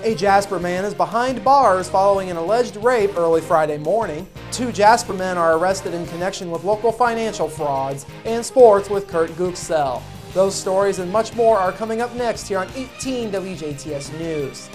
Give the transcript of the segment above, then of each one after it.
A Jasper man is behind bars following an alleged rape early Friday morning. 2 Jasper men are arrested in connection with local financial frauds. And sports with Kurt Guxell. Those stories and much more are coming up next here on 18 WJTS News.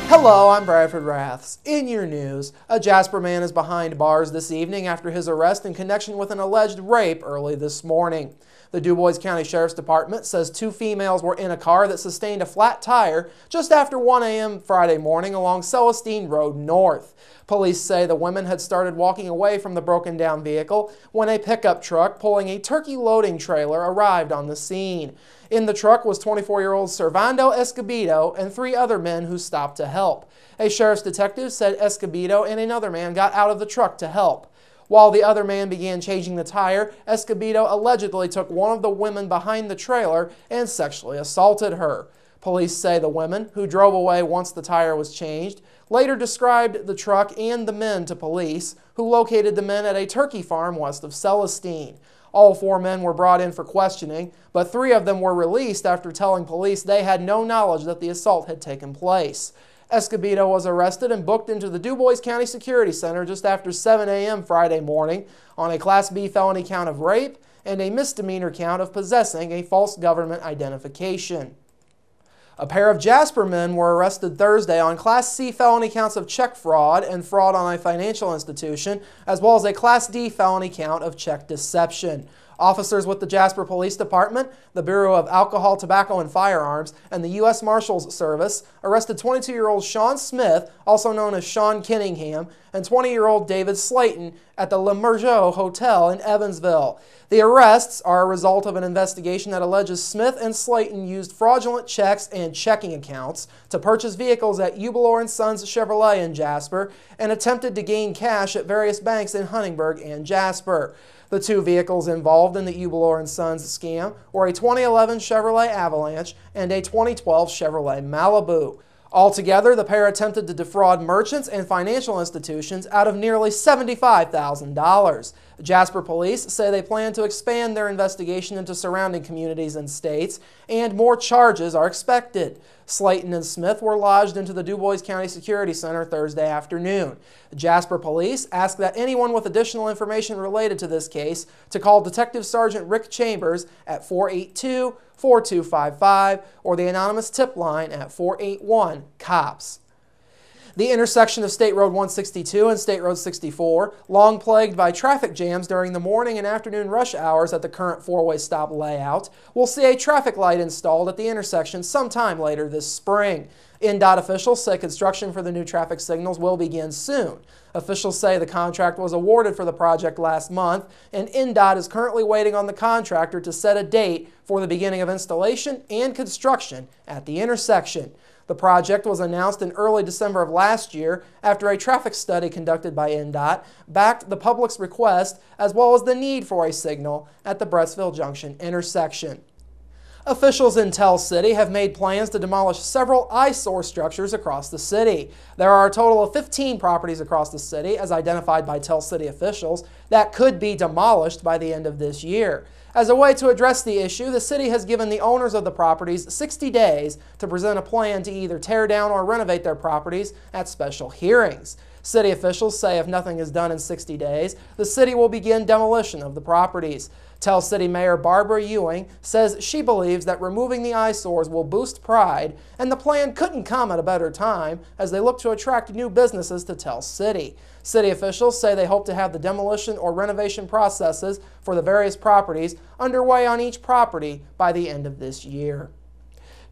Hello, I'm Bradford Raths. In your news, a Jasper man is behind bars this evening after his arrest in connection with an alleged rape early this morning. The Dubois County Sheriff's Department says 2 females were in a car that sustained a flat tire just after 1 a.m. Friday morning along Celestine Road North. Police say the women had started walking away from the broken down vehicle when a pickup truck pulling a turkey loading trailer arrived on the scene. In the truck was 24-year-old Servando Escobedo and 3 other men who stopped to help. A sheriff's detective said Escobedo and another man got out of the truck to help. While the other man began changing the tire, Escobedo allegedly took one of the women behind the trailer and sexually assaulted her. Police say the women, who drove away once the tire was changed, later described the truck and the men to police, who located the men at a turkey farm west of Celestine. All 4 men were brought in for questioning, but 3 of them were released after telling police they had no knowledge that the assault had taken place. Escobedo was arrested and booked into the Dubois County Security Center just after 7 a.m. Friday morning on a Class B felony count of rape and a misdemeanor count of possessing a false government identification. A pair of Jasper men were arrested Thursday on Class C felony counts of check fraud and fraud on a financial institution, as well as a Class D felony count of check deception. Officers with the Jasper Police Department, the Bureau of Alcohol, Tobacco, and Firearms, and the U.S. Marshals Service arrested 22-year-old Sean Smith, also known as Sean Kenningham, and 20-year-old David Slayton at the Le Mergeau Hotel in Evansville. The arrests are a result of an investigation that alleges Smith and Slayton used fraudulent checks and checking accounts to purchase vehicles at Ubelor & Sons Chevrolet in Jasper and attempted to gain cash at various banks in Huntingburg and Jasper. The 2 vehicles involved in the Ubelor & Sons scam were a 2011 Chevrolet Avalanche and a 2012 Chevrolet Malibu. Altogether, the pair attempted to defraud merchants and financial institutions out of nearly $75,000. Jasper police say they plan to expand their investigation into surrounding communities and states, and more charges are expected. Slayton and Smith were lodged into the Dubois County Security Center Thursday afternoon. Jasper police ask that anyone with additional information related to this case to call Detective Sergeant Rick Chambers at 482-4255 or the anonymous tip line at 481-COPS. The intersection of State Road 162 and State Road 64, long plagued by traffic jams during the morning and afternoon rush hours at the current 4-way stop layout, will see a traffic light installed at the intersection sometime later this spring. INDOT officials say construction for the new traffic signals will begin soon. Officials say the contract was awarded for the project last month, and INDOT is currently waiting on the contractor to set a date for the beginning of installation and construction at the intersection. The project was announced in early December of last year after a traffic study conducted by INDOT backed the public's request as well as the need for a signal at the Brettsville Junction intersection. Officials in Tell City have made plans to demolish several eyesore structures across the city. There are a total of 15 properties across the city, as identified by Tell City officials, that could be demolished by the end of this year. As a way to address the issue, the city has given the owners of the properties 60 days to present a plan to either tear down or renovate their properties at special hearings. City officials say if nothing is done in 60 days, the city will begin demolition of the properties. Tell City Mayor Barbara Ewing says she believes that removing the eyesores will boost pride, and the plan couldn't come at a better time as they look to attract new businesses to Tell City. City officials say they hope to have the demolition or renovation processes for the various properties underway on each property by the end of this year.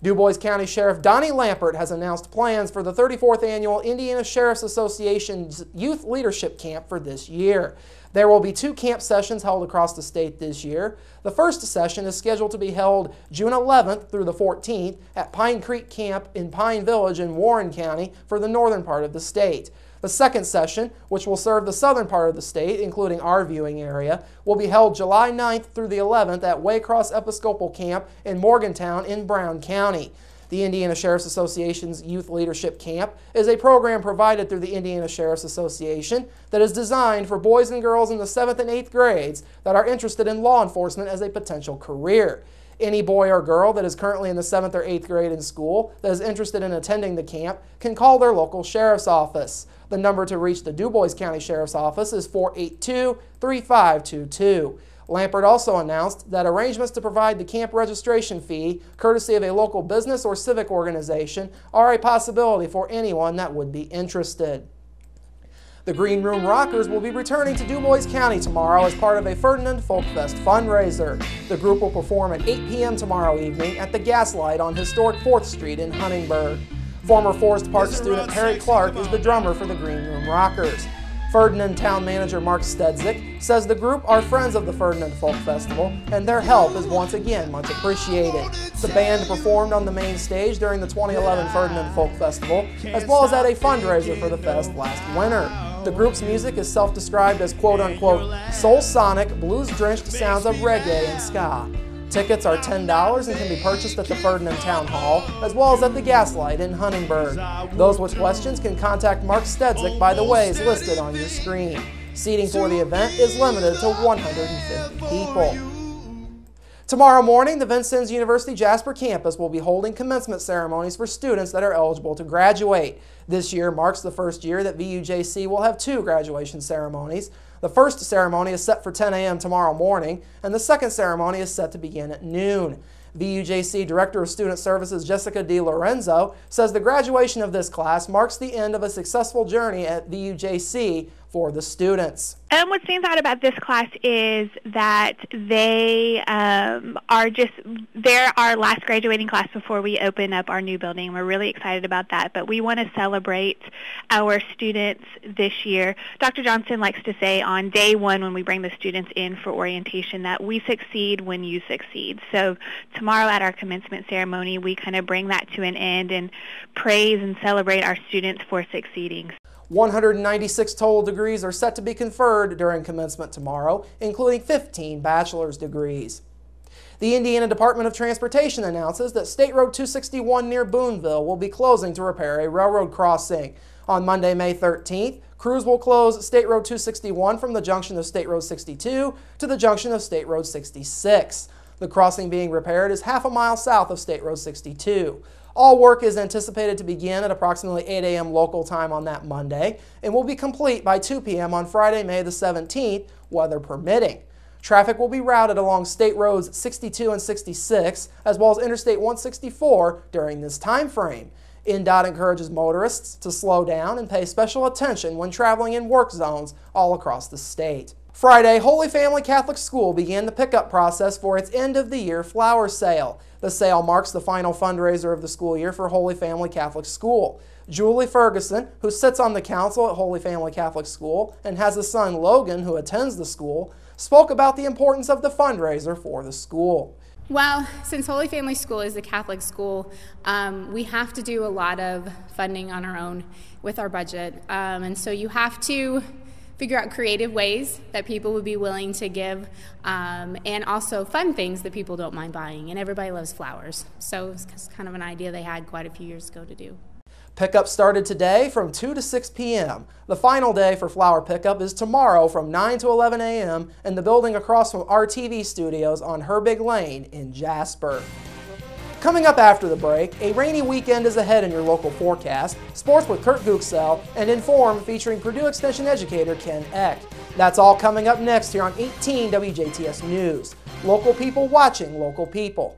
Dubois County Sheriff Donnie Lampert has announced plans for the 34th Annual Indiana Sheriff's Association's Youth Leadership Camp for this year. There will be 2 camp sessions held across the state this year. The first session is scheduled to be held June 11th through the 14th at Pine Creek Camp in Pine Village in Warren County for the northern part of the state. The second session, which will serve the southern part of the state, including our viewing area, will be held July 9th through the 11th at Waycross Episcopal Camp in Morgantown in Brown County. The Indiana Sheriff's Association's Youth Leadership Camp is a program provided through the Indiana Sheriff's Association that is designed for boys and girls in the 7th and 8th grades that are interested in law enforcement as a potential career. Any boy or girl that is currently in the 7th or 8th grade in school that is interested in attending the camp can call their local sheriff's office. The number to reach the DuBois County Sheriff's Office is 482-3522. Lampert also announced that arrangements to provide the camp registration fee, courtesy of a local business or civic organization, are a possibility for anyone that would be interested. The Green Room Rockers will be returning to DuBois County tomorrow as part of a Ferdinand Folkfest fundraiser. The group will perform at 8 p.m. tomorrow evening at the Gaslight on historic 4th Street in Huntingburg. Former Forest Park student Perry Clark is the drummer for the Green Room Rockers. Ferdinand Town Manager Mark Stedzik says the group are friends of the Ferdinand Folk Festival and their help is once again much appreciated. The band performed on the main stage during the 2011 Ferdinand Folk Festival, as well as at a fundraiser for the fest last winter. The group's music is self-described as quote-unquote soul-sonic, blues-drenched sounds of reggae and ska. Tickets are $10 and can be purchased at the Ferdinand Town Hall, as well as at the Gaslight in Huntingburg. Those with questions can contact Mark Stedzik by the ways listed on your screen. Seating for the event is limited to 150 people. Tomorrow morning, the Vincennes University Jasper campus will be holding commencement ceremonies for students that are eligible to graduate. This year marks the first year that VUJC will have 2 graduation ceremonies. The first ceremony is set for 10 a.m. tomorrow morning, and the second ceremony is set to begin at noon. VUJC Director of Student Services Jessica DiLorenzo says the graduation of this class marks the end of a successful journey at VUJC for the students. What stands out about this class is that they're our last graduating class before we open up our new building. We're really excited about that, but we want to celebrate our students this year. Dr. Johnson likes to say on day 1 when we bring the students in for orientation that we succeed when you succeed. So tomorrow at our commencement ceremony, we kind of bring that to an end and praise and celebrate our students for succeeding. 196 total degrees are set to be conferred during commencement tomorrow, including 15 bachelor's degrees. The Indiana Department of Transportation announces that State Road 261 near Boonville will be closing to repair a railroad crossing. On Monday, May 13th, crews will close State Road 261 from the junction of State Road 62 to the junction of State Road 66. The crossing being repaired is half a mile south of State Road 62. All work is anticipated to begin at approximately 8 a.m. local time on that Monday and will be complete by 2 p.m. on Friday, May the 17th, weather permitting. Traffic will be routed along State Roads 62 and 66, as well as Interstate 164 during this time frame. INDOT encourages motorists to slow down and pay special attention when traveling in work zones all across the state. Friday, Holy Family Catholic School began the pickup process for its end-of-the-year flower sale. The sale marks the final fundraiser of the school year for Holy Family Catholic School. Julie Ferguson, who sits on the council at Holy Family Catholic School and has a son, Logan, who attends the school, spoke about the importance of the fundraiser for the school. Well, since Holy Family School is a Catholic school, we have to do a lot of funding on our own with our budget. And so you have to figure out creative ways that people would be willing to give, and also fun things that people don't mind buying. And everybody loves flowers. So it's kind of an idea they had quite a few years ago to do. Pickup started today from 2 to 6 p.m. The final day for flower pickup is tomorrow from 9 to 11 a.m. in the building across from RTV Studios on Herbig Lane in Jasper. Coming up after the break, a rainy weekend is ahead in your local forecast, sports with Kurt Guxell, and Inform featuring Purdue Extension educator Ken Eck. That's all coming up next here on 18 WJTS News. Local people watching local people.